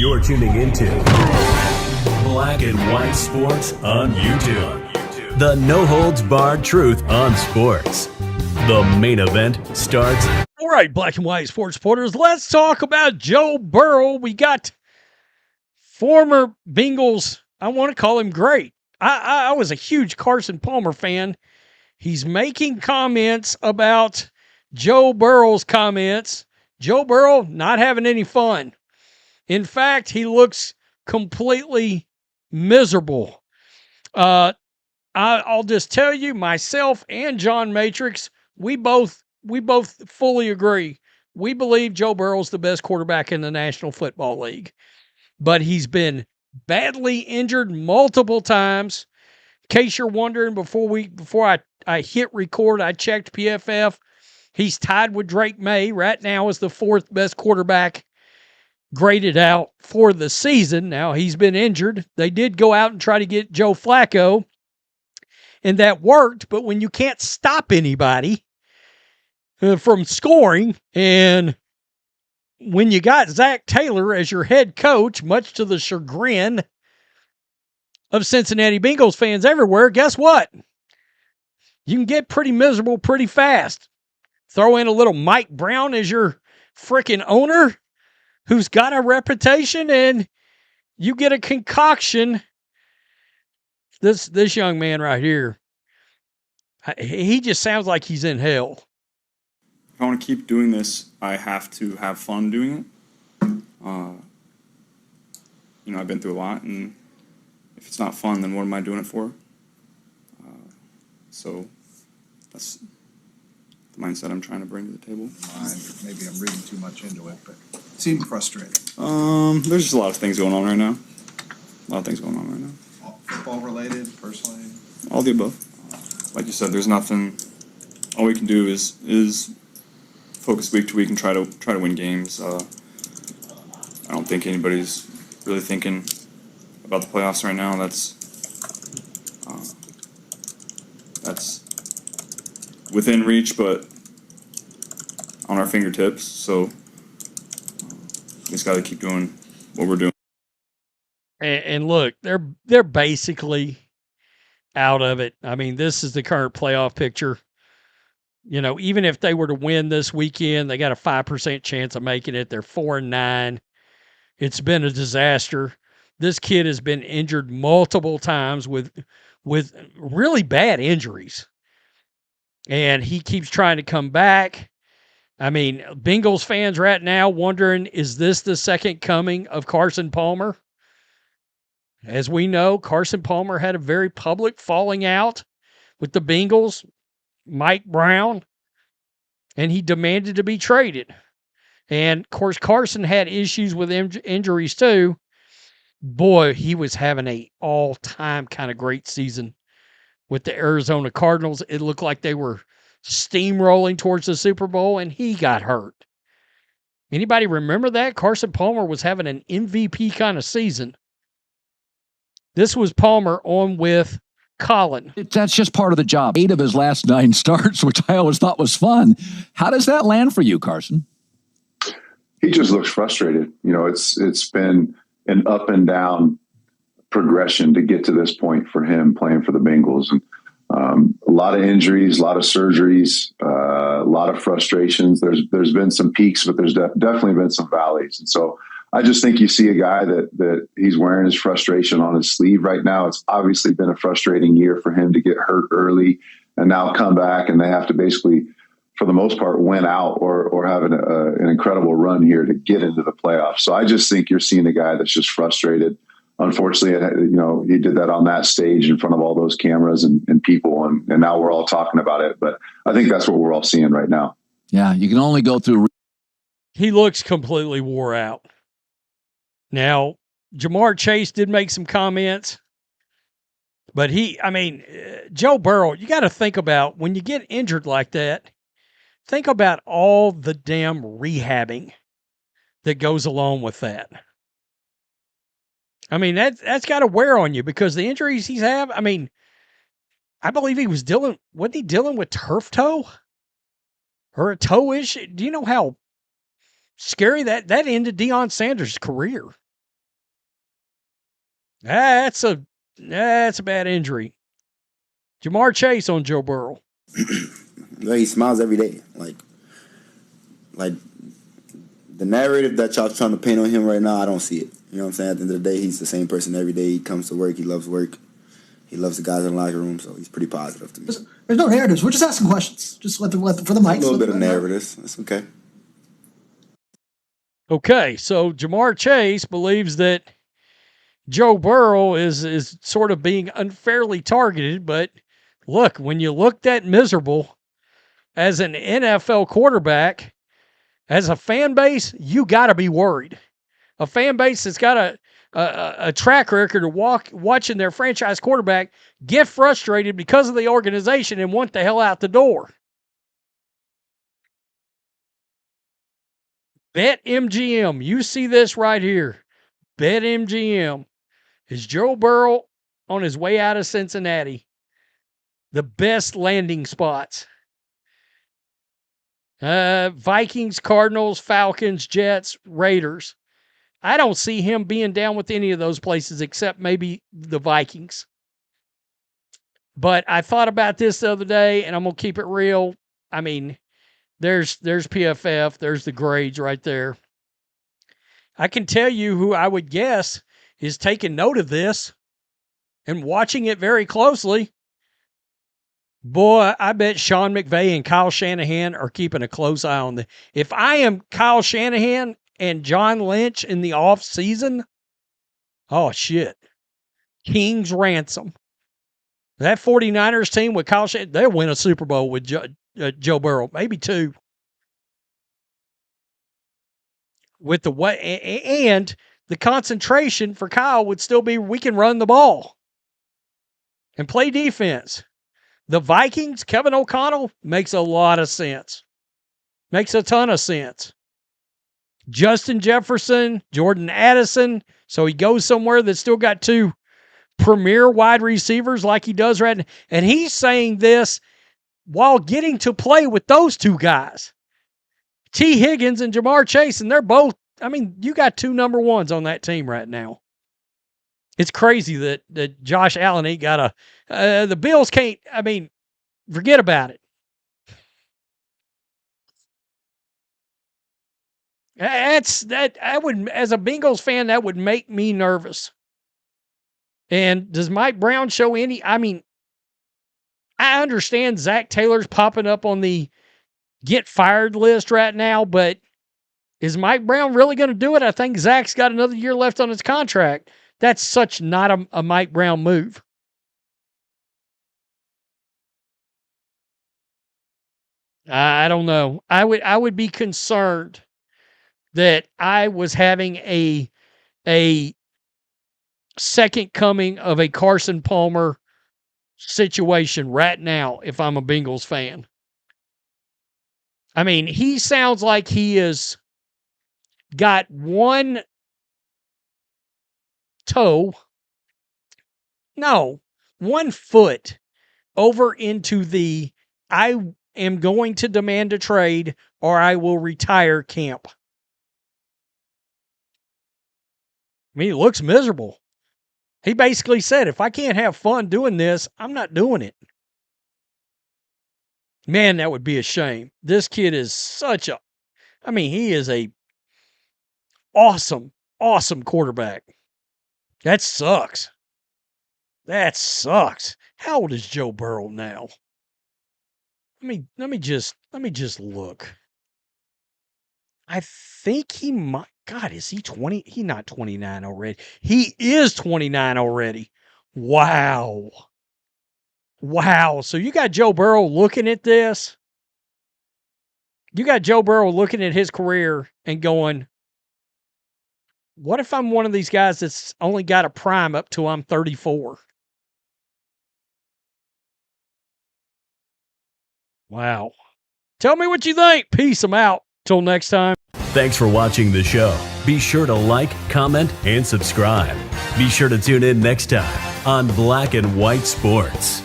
You're tuning into Black and White Sports on YouTube. The no-holds-barred truth on sports. The main event starts. All right, Black and White Sports supporters, let's talk about Joe Burrow. We got former Bengals, I want to call him great. I was a huge Carson Palmer fan. He's making comments about Joe Burrow's comments. Joe Burrow not having any fun. In fact, he looks completely miserable. I'll just tell you, myself and John Matrix, we both fully agree. We believe Joe Burrow's the best quarterback in the National Football League. But he's been badly injured multiple times. In case you're wondering, before I hit record, I checked PFF. He's tied with Drake May right now as the fourth best quarterback graded out for the season. Now, he's been injured. They did go out and try to get Joe Flacco, and that worked. But when you can't stop anybody from scoring, and when you got Zach Taylor as your head coach, much to the chagrin of Cincinnati Bengals fans everywhere, guess what? You can get pretty miserable pretty fast. Throw in a little Mike Brown as your freaking owner who's got a reputation, and you get a concoction. This young man right here, he just sounds like he's in hell. If I want to keep doing this, I have to have fun doing it. I've been through a lot, and if it's not fun, then what am I doing it for? So that's the mindset I'm trying to bring to the table. Maybe I'm reading too much into it, but it seemed frustrating. There's just a lot of things going on right now. Football related, personally? All the above. Like you said, there's nothing. All we can do is focus week to week and try to win games. I don't think anybody's really thinking about the playoffs right now. That's within reach, but on our fingertips. So we just got to keep doing what we're doing. And look, they're basically out of it. I mean, this is the current playoff picture. Even if they were to win this weekend, they got a 5% chance of making it. They're 4-9. It's been a disaster. This kid has been injured multiple times with really bad injuries. And he keeps trying to come back. I mean, Bengals fans right now wondering, is this the second coming of Carson Palmer? As we know, Carson Palmer had a very public falling out with the Bengals, Mike Brown, and he demanded to be traded. And, of course, Carson had issues with injuries too. Boy, he was having an all-time kind of great season with the Arizona Cardinals. It looked like they were steamrolling towards the Super Bowl, and he got hurt. Anybody remember that? Carson Palmer was having an MVP kind of season. This was Palmer on with Colin. That's just part of the job. 8 of his last 9 starts, which I always thought was fun. How does that land for you, Carson? He just looks frustrated. It's been an up and down progression to get to this point for him playing for the Bengals. And a lot of injuries, a lot of surgeries, a lot of frustrations. There's been some peaks, but there's definitely been some valleys. And so I just think you see a guy that he's wearing his frustration on his sleeve right now. It's obviously been a frustrating year for him to get hurt early and now come back, and they have to basically, for the most part, win out or have an incredible run here to get into the playoffs. So I just think you're seeing a guy that's just frustrated. Unfortunately, he did that on that stage in front of all those cameras and people, and now we're all talking about it. But I think that's what we're all seeing right now. Yeah, you can only go through. He looks completely wore out. Now, Jamar Chase did make some comments, but Joe Burrow, you got to think about when you get injured like that, think about all the damn rehabbing that goes along with that. I mean, that's got to wear on you because the injuries he's had, I believe he was wasn't he dealing with turf toe? Or a toe issue? Do you know how scary that ended Deion Sanders' career? That's a bad injury. Jamar Chase on Joe Burrow. He smiles every day. Like the narrative that y'all trying to paint on him right now, I don't see it. You know what I'm saying? At the end of the day, he's the same person every day. He comes to work. He loves work. He loves the guys in the locker room, so he's pretty positive to me. There's no narratives. We're just asking questions. Just for the mics. A little bit of narratives. That's okay. Okay, so Jamar Chase believes that Joe Burrow is sort of being unfairly targeted, but look, when you look that miserable as an NFL quarterback, as a fan base, you got to be worried. A fan base that's got a track record of watching their franchise quarterback get frustrated because of the organization and want the hell out the door. BetMGM, you see this right here. BetMGM, is Joe Burrow on his way out of Cincinnati the best landing spots? Vikings, Cardinals, Falcons, Jets, Raiders. I don't see him being down with any of those places except maybe the Vikings. But I thought about this the other day, and I'm going to keep it real. I mean, there's PFF. There's the grades right there. I can tell you who I would guess is taking note of this and watching it very closely. Boy, I bet Sean McVay and Kyle Shanahan are keeping a close eye on this. If I am Kyle Shanahan and John Lynch in the off season, oh shit. King's ransom. That 49ers team with Kyle Shanahan, they'll win a Super Bowl with Joe Burrow, maybe 2. With the way, and the concentration for Kyle would still be we can run the ball and play defense. The Vikings, Kevin O'Connell, makes a lot of sense. Makes a ton of sense. Justin Jefferson, Jordan Addison, so he goes somewhere that's still got 2 premier wide receivers like he does right now. And he's saying this while getting to play with those 2 guys. T. Higgins and Jamar Chase, and they're both, I mean, you got 2 number 1s on that team right now. It's crazy that Josh Allen ain't got the Bills can't, I mean, forget about it. I would, as a Bengals fan, that would make me nervous. And does Mike Brown show any, I mean, I understand Zach Taylor's popping up on the get fired list right now, but is Mike Brown really going to do it? I think Zach's got another year left on his contract. That's such not a Mike Brown move. I don't know. I would be concerned that I was having a second coming of a Carson Palmer situation right now if I'm a Bengals fan. I mean, he sounds like he has got one foot over into the I am going to demand a trade or I will retire camp. I mean, he looks miserable. He basically said, if I can't have fun doing this, I'm not doing it. Man, that would be a shame. This kid is he is a awesome quarterback. That sucks. How old is Joe Burrow now? Let me just look. I think he might. God, is he 20? He's not 29 already. He is 29 already. Wow. So you got Joe Burrow looking at this. You got Joe Burrow looking at his career and going, what if I'm one of these guys that's only got a prime up till I'm 34? Wow. Tell me what you think. Peace. I'm out. Till next time. Thanks for watching the show. Be sure to like, comment, and subscribe. Be sure to tune in next time on Black and White Sports.